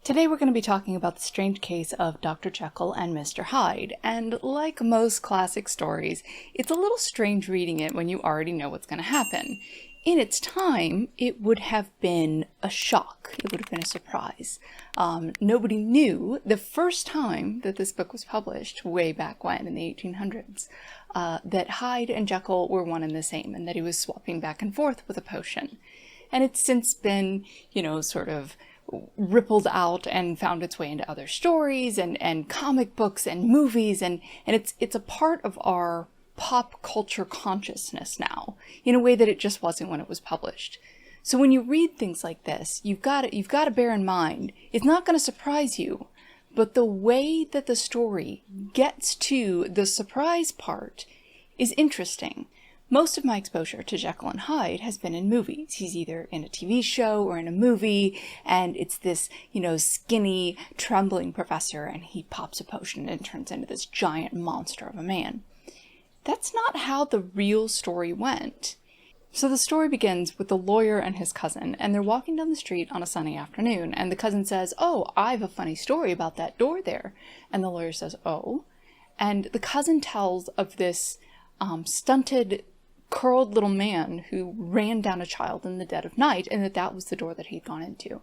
Today we're going to be talking about the strange case of Dr. Jekyll and Mr. Hyde, and like most classic stories, it's a little strange reading it when you already know what's going to happen. In its time, it would have been a shock. It would have been a surprise. Nobody knew the first time that this book was published, way back when, in the 1800s, that Hyde and Jekyll were one and the same, and that he was swapping back and forth with a potion. And it's since been, sort of rippled out and found its way into other stories and comic books and movies, and it's a part of our pop culture consciousness now, in a way that it just wasn't when it was published. So when you read things like this, you've got to bear in mind, it's not going to surprise you, but the way that the story gets to the surprise part is interesting. Most of my exposure to Jekyll and Hyde has been in movies. He's either in a TV show or in a movie, and it's this, skinny, trembling professor, and he pops a potion and turns into this giant monster of a man. That's not how the real story went. So the story begins with the lawyer and his cousin, and they're walking down the street on a sunny afternoon, and the cousin says, "Oh, I have a funny story about that door there." And the lawyer says, "Oh?" And the cousin tells of this stunted, curled little man who ran down a child in the dead of night, and that was the door that he'd gone into.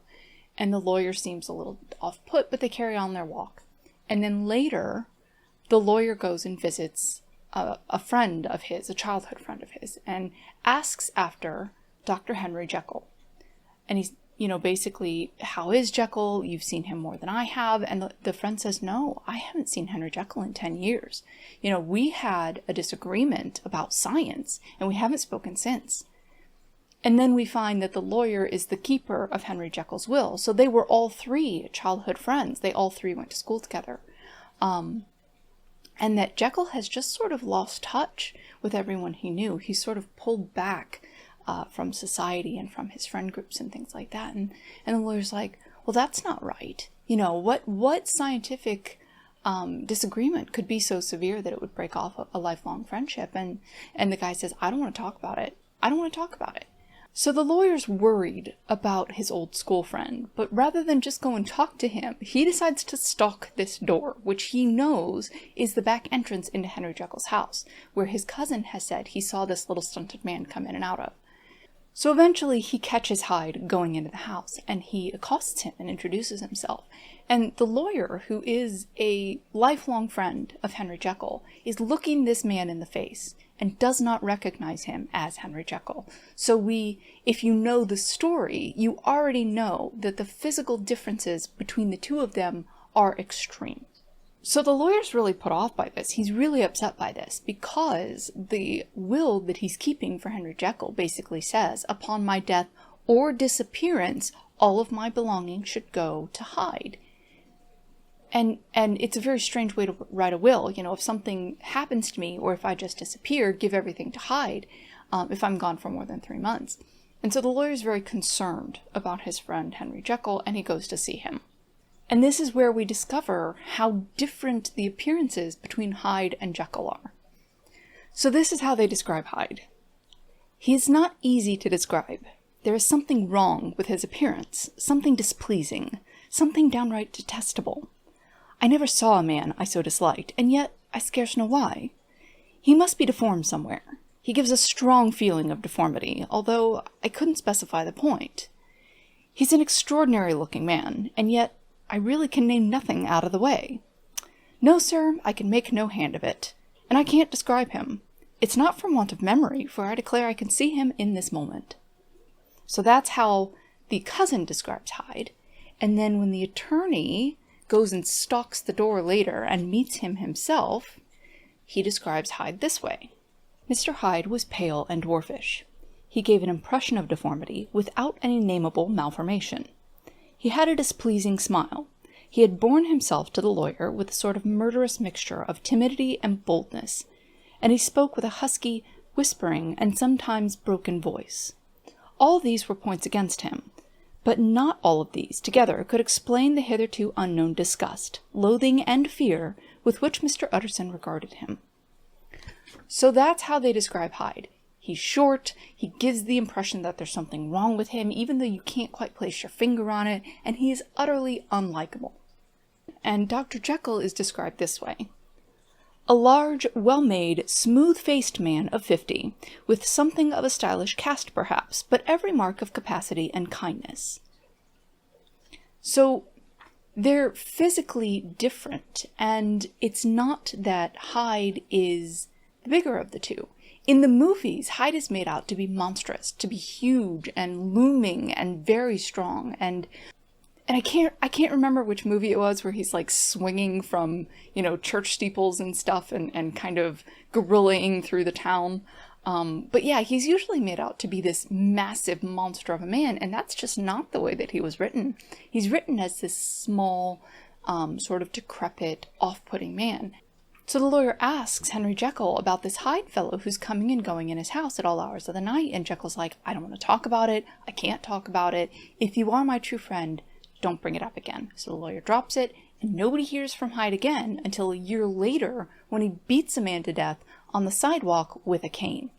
And the lawyer seems a little off-put, but they carry on their walk. And then later, the lawyer goes and visits a friend of his, a childhood friend of his, and asks after Dr. Henry Jekyll. And he's, basically, "How is Jekyll? You've seen him more than I have." And the friend says, "No, I haven't seen Henry Jekyll in 10 years. We had a disagreement about science, and we haven't spoken since." And then we find that the lawyer is the keeper of Henry Jekyll's will. So they were all three childhood friends. They all three went to school together. And that Jekyll has just sort of lost touch with everyone he knew. He's sort of pulled back from society and from his friend groups and things like that. And the lawyer's like, "Well, that's not right. What scientific disagreement could be so severe that it would break off a lifelong friendship?" And the guy says, "I don't want to talk about it. I don't want to talk about it." So the lawyer's worried about his old school friend, but rather than just go and talk to him, he decides to stalk this door, which he knows is the back entrance into Henry Jekyll's house, where his cousin has said he saw this little stunted man come in and out of. So eventually he catches Hyde going into the house, and he accosts him and introduces himself. And the lawyer, who is a lifelong friend of Henry Jekyll, is looking this man in the face and does not recognize him as Henry Jekyll. So if you know the story, you already know that the physical differences between the two of them are extreme. So the lawyer's really put off by this. He's really upset by this because the will that he's keeping for Henry Jekyll basically says, "Upon my death or disappearance, all of my belongings should go to Hyde." And it's a very strange way to write a will. If something happens to me or if I just disappear, give everything to Hyde if I'm gone for more than 3 months. And so the lawyer's very concerned about his friend Henry Jekyll, and he goes to see him. And this is where we discover how different the appearances between Hyde and Jekyll are. So this is how they describe Hyde. "He is not easy to describe. There is something wrong with his appearance, something displeasing, something downright detestable. I never saw a man I so disliked, and yet I scarce know why. He must be deformed somewhere. He gives a strong feeling of deformity, although I couldn't specify the point. He's an extraordinary-looking man, and yet I really can name nothing out of the way. No, sir, I can make no hand of it, and I can't describe him. It's not from want of memory, for I declare I can see him in this moment." So that's how the cousin describes Hyde, and then when the attorney goes and stalks the door later and meets him himself, he describes Hyde this way. "Mr. Hyde was pale and dwarfish. He gave an impression of deformity without any nameable malformation. He had a displeasing smile. He had borne himself to the lawyer with a sort of murderous mixture of timidity and boldness, and he spoke with a husky, whispering, and sometimes broken voice. All these were points against him, but not all of these together could explain the hitherto unknown disgust, loathing, and fear with which Mr. Utterson regarded him." So that's how they describe Hyde. He's short. He gives the impression that there's something wrong with him, even though you can't quite place your finger on it, and he is utterly unlikable. And Dr. Jekyll is described this way: a large, well-made, smooth-faced man of 50, with something of a stylish cast perhaps, but every mark of capacity and kindness. So they're physically different, and it's not that Hyde is the bigger of the two. In the movies, Hyde is made out to be monstrous, to be huge and looming and very strong, and I can't remember which movie it was where he's like swinging from, church steeples and stuff and kind of guerrillaing through the town. But yeah, he's usually made out to be this massive monster of a man, and that's just not the way that he was written. He's written as this small, sort of decrepit, off-putting man. So the lawyer asks Henry Jekyll about this Hyde fellow who's coming and going in his house at all hours of the night, and Jekyll's like, I don't want to talk about it. I can't talk about it. If you are my true friend, don't bring it up again. So the lawyer drops it, and nobody hears from Hyde again until a year later when he beats a man to death on the sidewalk with a cane.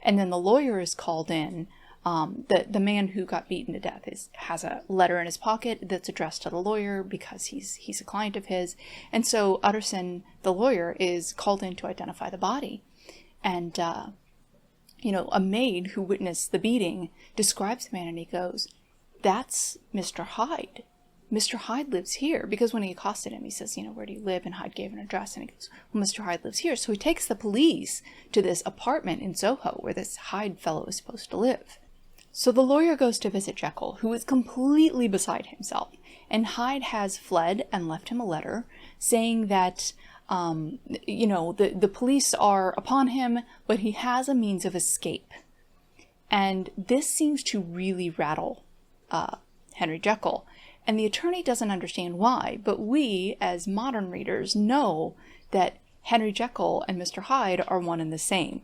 And then the lawyer is called in. The man who got beaten to death has a letter in his pocket that's addressed to the lawyer because he's a client of his. And so Utterson, the lawyer, is called in to identify the body. And, a maid who witnessed the beating describes the man, and he goes, that's Mr. Hyde. Mr. Hyde lives here. Because when he accosted him, he says, where do you live? And Hyde gave an address, and he goes, well, Mr. Hyde lives here. So he takes the police to this apartment in Soho where this Hyde fellow is supposed to live. So the lawyer goes to visit Jekyll, who is completely beside himself. And Hyde has fled and left him a letter saying that, the police are upon him, but he has a means of escape. And this seems to really rattle Henry Jekyll. And the attorney doesn't understand why, but we, as modern readers, know that Henry Jekyll and Mr. Hyde are one and the same.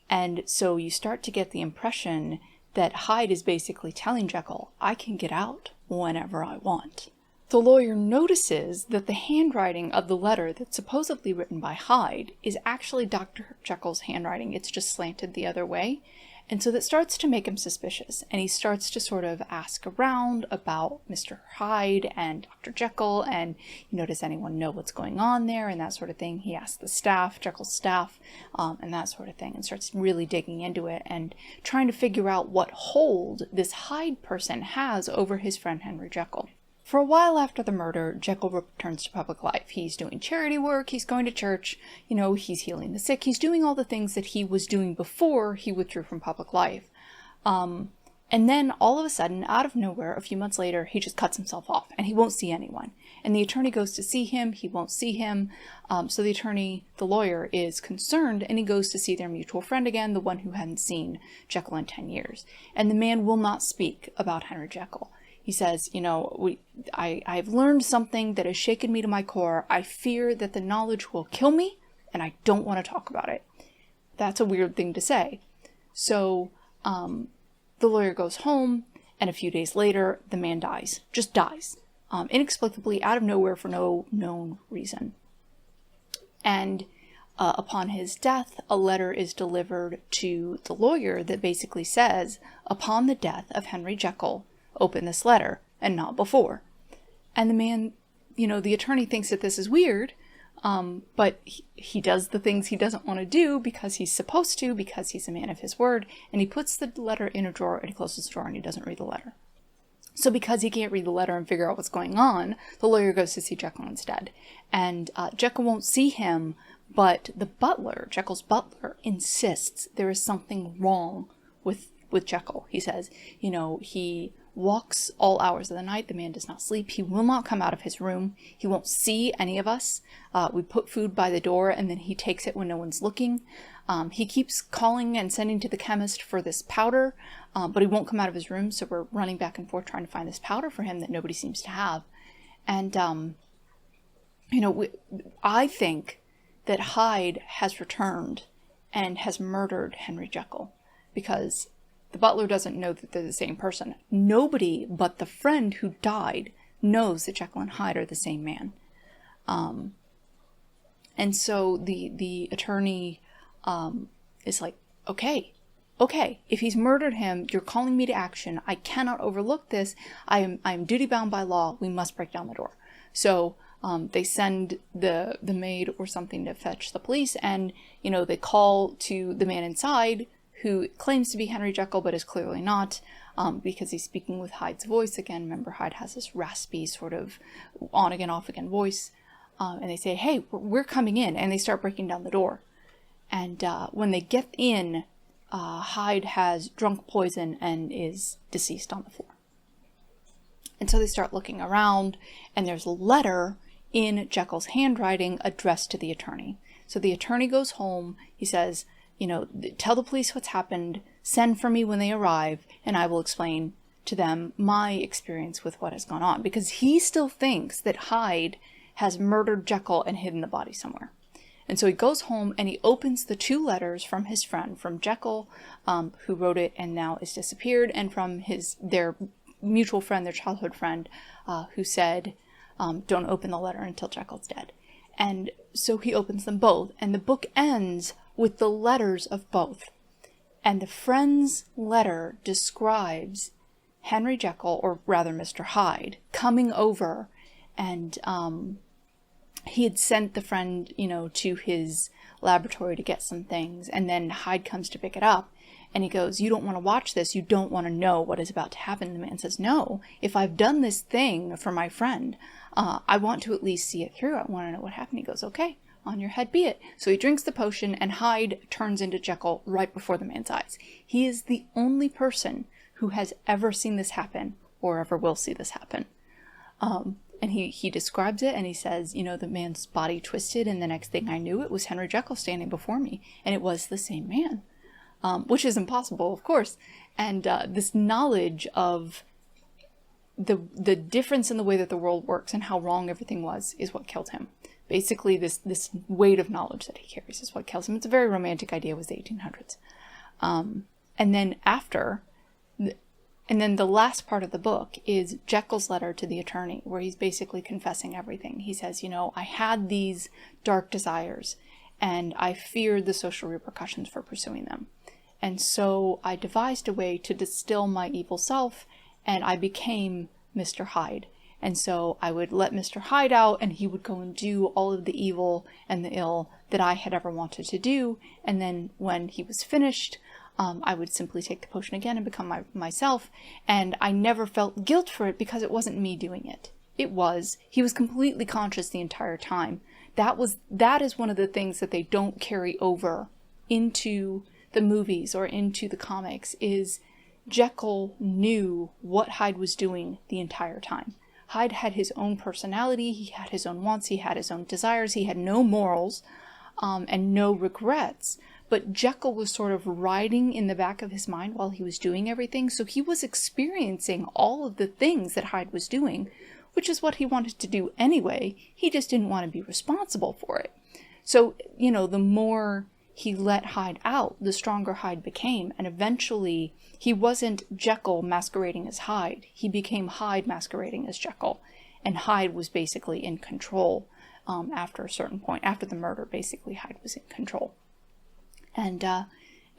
And so you start to get the impression that Hyde is basically telling Jekyll, I can get out whenever I want. The lawyer notices that the handwriting of the letter that's supposedly written by Hyde is actually Dr. Jekyll's handwriting. It's just slanted the other way. And so that starts to make him suspicious, and he starts to sort of ask around about Mr. Hyde and Dr. Jekyll, and, does anyone know what's going on there, and that sort of thing. He asks the staff, Jekyll's staff, and that sort of thing, and starts really digging into it and trying to figure out what hold this Hyde person has over his friend Henry Jekyll. For a while after the murder, Jekyll returns to public life. He's doing charity work, he's going to church, he's healing the sick, he's doing all the things that he was doing before he withdrew from public life. And then all of a sudden, out of nowhere, a few months later, he just cuts himself off and he won't see anyone. And the attorney goes to see him, he won't see him. So the lawyer is concerned, and he goes to see their mutual friend again, the one who hadn't seen Jekyll in 10 years. And the man will not speak about Henry Jekyll. He says, I've learned something that has shaken me to my core. I fear that the knowledge will kill me, and I don't want to talk about it. That's a weird thing to say. So the lawyer goes home, and a few days later, the man dies. Just dies. Inexplicably, out of nowhere, for no known reason. And upon his death, a letter is delivered to the lawyer that basically says, upon the death of Henry Jekyll, open this letter, and not before. And the man, the attorney thinks that this is weird, but he does the things he doesn't want to do because he's supposed to, because he's a man of his word, and he puts the letter in a drawer, and he closes the drawer, and he doesn't read the letter. So because he can't read the letter and figure out what's going on, the lawyer goes to see Jekyll instead. And Jekyll won't see him, but the butler, Jekyll's butler, insists there is something wrong with Jekyll. He says, he walks all hours of the night. The man does not sleep. He will not come out of his room. He won't see any of us. We put food by the door, and then he takes it when no one's looking. He keeps calling and sending to the chemist for this powder, but he won't come out of his room, so we're running back and forth trying to find this powder for him that nobody seems to have. And, I think that Hyde has returned and has murdered Henry Jekyll, because the butler doesn't know that they're the same person. Nobody but the friend who died knows that Jekyll and Hyde are the same man. And so the attorney is like, okay, okay, if he's murdered him, you're calling me to action. I cannot overlook this. I am duty bound by law. We must break down the door. So they send the maid or something to fetch the police, and, you know, they call to the man inside who claims to be Henry Jekyll, but is clearly not, because he's speaking with Hyde's voice again. Remember, Hyde has this raspy sort of on again, off again voice. And they say, hey, we're coming in. And they start breaking down the door. And when they get in, Hyde has drunk poison and is deceased on the floor. And so they start looking around, and there's a letter in Jekyll's handwriting addressed to the attorney. So the attorney goes home. He says, you know, tell the police what's happened, send for me when they arrive, and I will explain to them my experience with what has gone on. Because he still thinks that Hyde has murdered Jekyll and hidden the body somewhere. And so he goes home and he opens the 2 letters from his friend, from Jekyll, who wrote it and now is disappeared, and from their mutual friend, their childhood friend, who said, don't open the letter until Jekyll's dead. And so he opens them both, and the book ends with the letters of both. And the friend's letter describes Henry Jekyll, or rather Mr. Hyde, coming over, and he had sent the friend, you know, to his laboratory to get some things, and then Hyde comes to pick it up, and he goes, you don't want to watch this, you don't want to know what is about to happen. And the man says, no, if I've done this thing for my friend, I want to at least see it through. I want to know what happened. He goes, okay, on your head be it. So he drinks the potion, and Hyde turns into Jekyll right before the man's eyes. He is the only person who has ever seen this happen, or ever will see this happen. And he describes it, and he says, you know, the man's body twisted, and the next thing I knew, it was Henry Jekyll standing before me, and it was the same man, which is impossible, of course. And this knowledge of the difference in the way that the world works and how wrong everything was is what killed him. Basically, this weight of knowledge that he carries is what kills him. It's a very romantic idea. It was the 1800s. And then the last part of the book is Jekyll's letter to the attorney, where he's basically confessing everything. He says, you know, I had these dark desires, and I feared the social repercussions for pursuing them. And so I devised a way to distill my evil self, and I became Mr. Hyde. And so I would let Mr. Hyde out, and he would go and do all of the evil and the ill that I had ever wanted to do. And then when he was finished, I would simply take the potion again and become myself. And I never felt guilt for it because it wasn't me doing it. He was completely conscious the entire time. That is one of the things that they don't carry over into the movies or into the comics, is Jekyll knew what Hyde was doing the entire time. Hyde had his own personality, he had his own wants, he had his own desires, he had no morals, and no regrets. But Jekyll was sort of riding in the back of his mind while he was doing everything, so he was experiencing all of the things that Hyde was doing, which is what he wanted to do anyway. He just didn't want to be responsible for it. So, you know, the more he let Hyde out, the stronger Hyde became, and eventually he wasn't Jekyll masquerading as Hyde. He became Hyde masquerading as Jekyll, and Hyde was basically in control after a certain point. After the murder, basically, Hyde was in control. And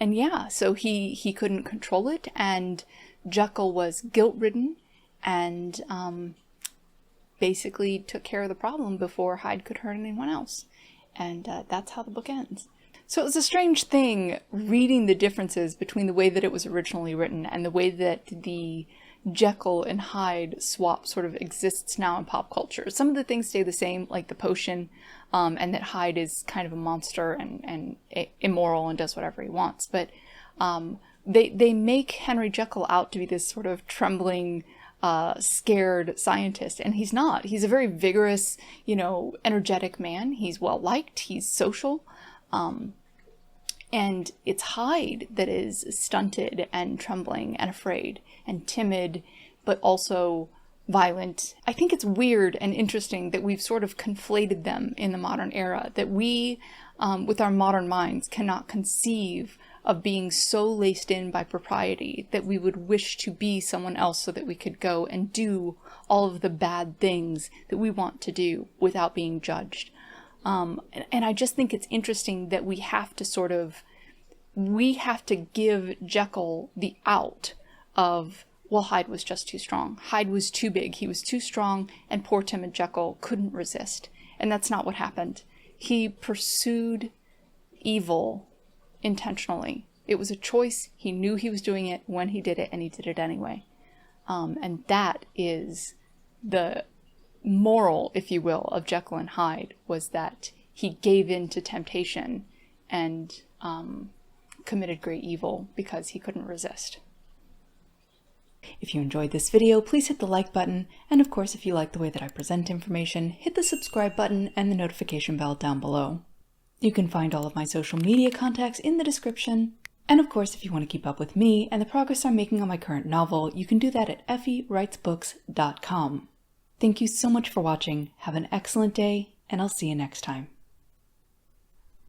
yeah, so he couldn't control it, and Jekyll was guilt-ridden, and basically took care of the problem before Hyde could hurt anyone else. And that's how the book ends. So it was a strange thing reading the differences between the way that it was originally written and the way that the Jekyll and Hyde swap sort of exists now in pop culture. Some of the things stay the same, like the potion, and that Hyde is kind of a monster and immoral and does whatever he wants. But they make Henry Jekyll out to be this sort of trembling, scared scientist, and he's not. He's a very vigorous, you know, energetic man. He's well-liked, he's social. And it's Hyde that is stunted and trembling and afraid and timid, but also violent. I think it's weird and interesting that we've sort of conflated them in the modern era, that we, with our modern minds, cannot conceive of being so laced in by propriety that we would wish to be someone else so that we could go and do all of the bad things that we want to do without being judged. And I just think it's interesting that we have to sort of we have to give Jekyll the out of, well, Hyde was just too strong. Hyde was too big. He was too strong, and poor timid Jekyll couldn't resist. And that's not what happened. He pursued evil intentionally. It was a choice. He knew he was doing it when he did it, and he did it anyway. And that is the moral, if you will, of Jekyll and Hyde, was that he gave in to temptation and committed great evil because he couldn't resist. If you enjoyed this video, please hit the like button, and of course, if you like the way that I present information, hit the subscribe button and the notification bell down below. You can find all of my social media contacts in the description, and of course, if you want to keep up with me and the progress I'm making on my current novel, you can do that at effywritesbooks.com. Thank you so much for watching, have an excellent day, and I'll see you next time.